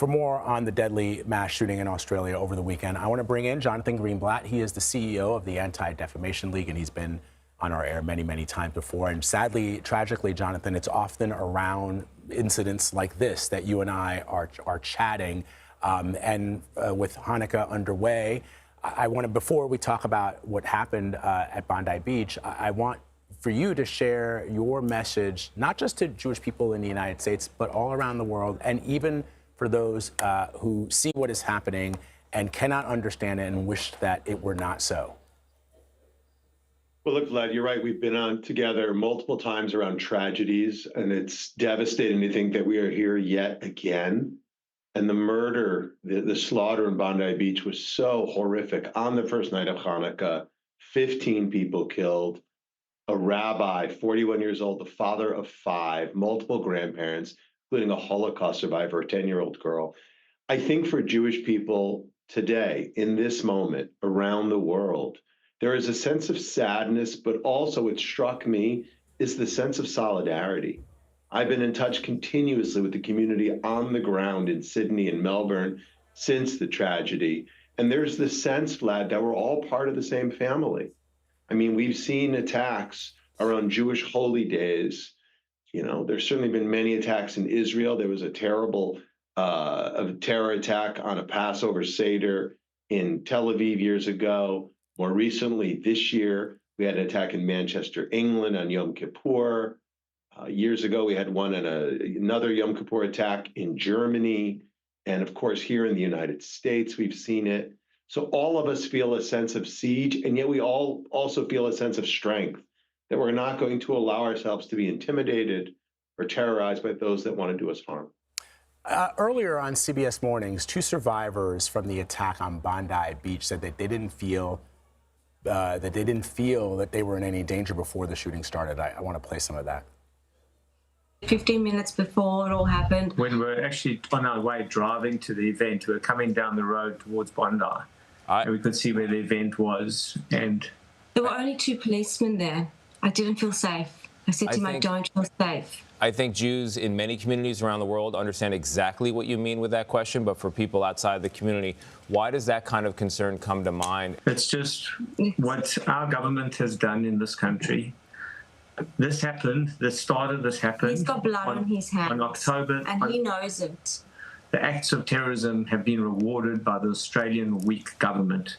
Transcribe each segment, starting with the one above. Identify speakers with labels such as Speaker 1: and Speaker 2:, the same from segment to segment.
Speaker 1: For more on the deadly mass shooting in Australia over the weekend, I want to bring in Jonathan Greenblatt. He is the CEO of the Anti-Defamation League, and he's been on our air many, many times before. And sadly, tragically, Jonathan, it's often around incidents like this that you and I are chatting. With Hanukkah underway, I want to, before we talk about what happened at Bondi Beach, I want for you to share your message, not just to Jewish people in the United States, but all around the world, and even for those who see what is happening and cannot understand it and wish that it were not so.
Speaker 2: Well, look, Vlad, you're right. We've been on together multiple times around tragedies, and it's devastating to think that we are here yet again. And the murder, the slaughter in Bondi Beach was so horrific. On the first night of Hanukkah, 15 people killed, a rabbi, 41 years old, the father of 5, multiple grandparents, including a Holocaust survivor, a 10-year-old girl. I think for Jewish people today, in this moment, around the world, there is a sense of sadness, but also what struck me is the sense of solidarity. I've been in touch continuously with the community on the ground in Sydney and Melbourne since the tragedy. And there's this sense, Vlad, that we're all part of the same family. I mean, we've seen attacks around Jewish holy days. You know, there's certainly been many attacks in Israel. There was a terrible terror attack on a Passover Seder in Tel Aviv years ago. More recently, this year, we had an attack in Manchester, England on Yom Kippur. Years ago, we had one on another Yom Kippur attack in Germany. And of course, here in the United States, we've seen it. So all of us feel a sense of siege, and yet we all also feel a sense of strength, that we're not going to allow ourselves to be intimidated or terrorized by those that want to do us harm.
Speaker 1: Earlier on CBS Mornings, 2 survivors from the attack on Bondi Beach said that they didn't feel that they were in any danger before the shooting started. I want to play some of that.
Speaker 3: 15 minutes before it all happened.
Speaker 4: When we're actually on our way driving to the event, we were coming down the road towards Bondi. And we could see where the event was. And
Speaker 3: there were only 2 policemen there. I didn't feel safe. I said to him, I don't feel safe.
Speaker 5: I think Jews in many communities around the world understand exactly what you mean with that question, but for people outside the community, why does that kind of concern come to mind?
Speaker 4: It's just what our government has done in this country. This happened, this happened.
Speaker 3: He's got blood on his hands.
Speaker 4: On October.
Speaker 3: And he knows it.
Speaker 4: The acts of terrorism have been rewarded by the Australian weak government.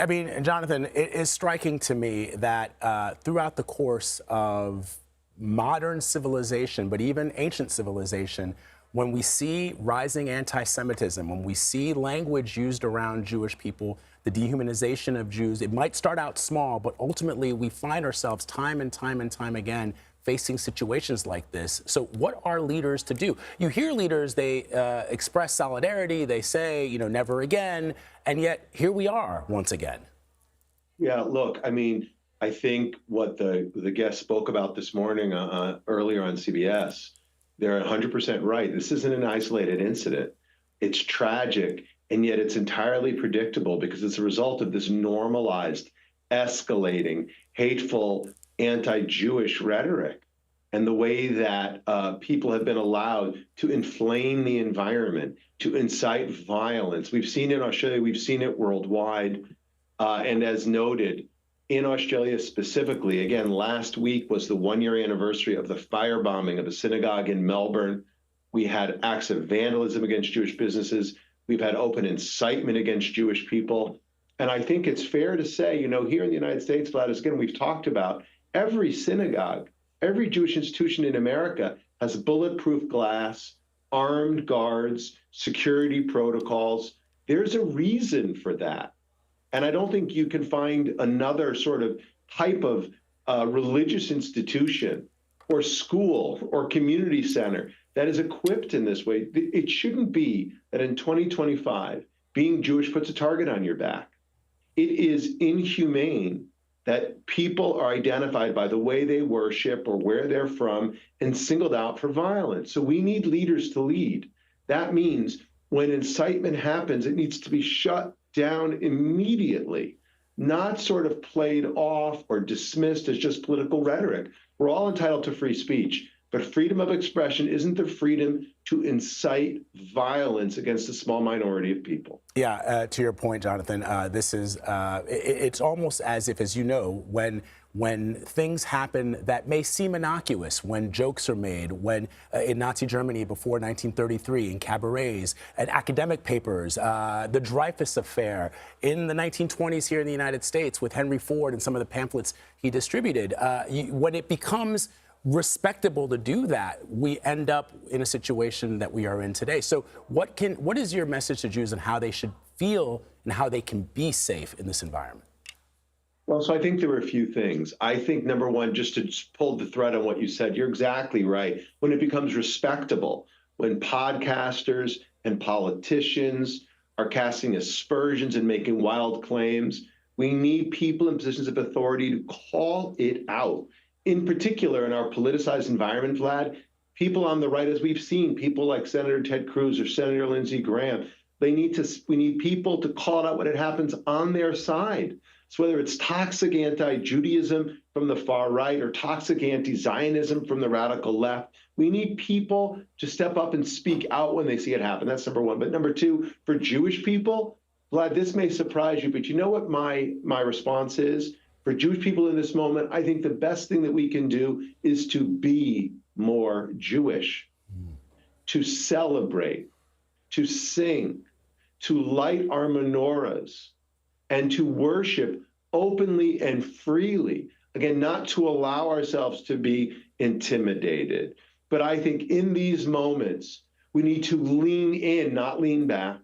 Speaker 1: I mean, Jonathan, it is striking to me that throughout the course of modern civilization, but even ancient civilization, when we see rising anti-Semitism, when we see language used around Jewish people, the dehumanization of Jews, it might start out small, but ultimately we find ourselves time and time and time again facing situations like this. So what are leaders to do? You hear leaders, they express solidarity, they say, you know, never again, and yet here we are once again.
Speaker 2: Yeah, look, I mean, I think what the guest spoke about this morning earlier on CBS, they're 100% right. This isn't an isolated incident. It's tragic, and yet it's entirely predictable because it's a result of this normalized, escalating, hateful, anti-Jewish rhetoric and the way that people have been allowed to inflame the environment, to incite violence. We've seen it in Australia, we've seen it worldwide. And as noted, in Australia specifically, again, last week was the 1-year anniversary of the firebombing of a synagogue in Melbourne. We had acts of vandalism against Jewish businesses. We've had open incitement against Jewish people. And I think it's fair to say, you know, here in the United States, Vlad, again, we've talked about every synagogue, every Jewish institution in America has bulletproof glass, armed guards, security protocols. There's a reason for that. And I don't think you can find another sort of type of religious institution or school or community center that is equipped in this way. It shouldn't be that in 2025, being Jewish puts a target on your back. It is inhumane that people are identified by the way they worship or where they're from and singled out for violence. So we need leaders to lead. That means when incitement happens, it needs to be shut down immediately, not sort of played off or dismissed as just political rhetoric. We're all entitled to free speech, But freedom of expression isn't the freedom to incite violence against a small minority of people.
Speaker 1: Yeah, to your point, Jonathan, this is, it's almost as if, as you know, when things happen that may seem innocuous, when jokes are made, when in Nazi Germany before 1933, in cabarets, and academic papers, the Dreyfus Affair, in the 1920s here in the United States with Henry Ford and some of the pamphlets he distributed, when it becomes respectable to do that, we end up in a situation that we are in today. So what is your message to Jews on how they should feel and how they can be safe in this environment?
Speaker 2: Well, so I think there were a few things. I think, number one, just to pull the thread on what you said, you're exactly right. When it becomes respectable, when podcasters and politicians are casting aspersions and making wild claims, we need people in positions of authority to call it out. In particular, in our politicized environment, Vlad, people on the right, as we've seen, people like Senator Ted Cruz or Senator Lindsey Graham, we need people to call out when it happens on their side. So whether it's toxic anti-Judaism from the far right or toxic anti-Zionism from the radical left, we need people to step up and speak out when they see it happen. That's number one. But number two, for Jewish people, Vlad, this may surprise you, but you know what my response is? For Jewish people in this moment, I think the best thing that we can do is to be more Jewish, to celebrate, to sing, to light our menorahs, and to worship openly and freely. Again, not to allow ourselves to be intimidated. But I think in these moments, we need to lean in, not lean back,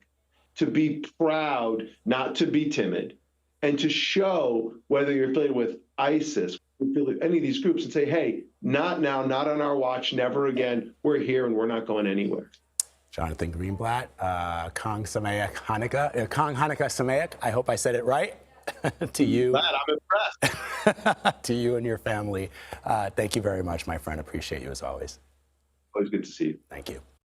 Speaker 2: to be proud, not to be timid, and to show whether you're affiliated with ISIS, any of these groups, and say, hey, not now, not on our watch, never again. We're here and we're not going anywhere.
Speaker 1: Jonathan Greenblatt, Kong Sameach Hanukkah, Kong Hanukkah Sameach. I hope I said it right. To you.
Speaker 2: Glad, I'm impressed.
Speaker 1: To you and your family. Thank you very much, my friend. Appreciate you as always.
Speaker 2: Always good to see you.
Speaker 1: Thank you.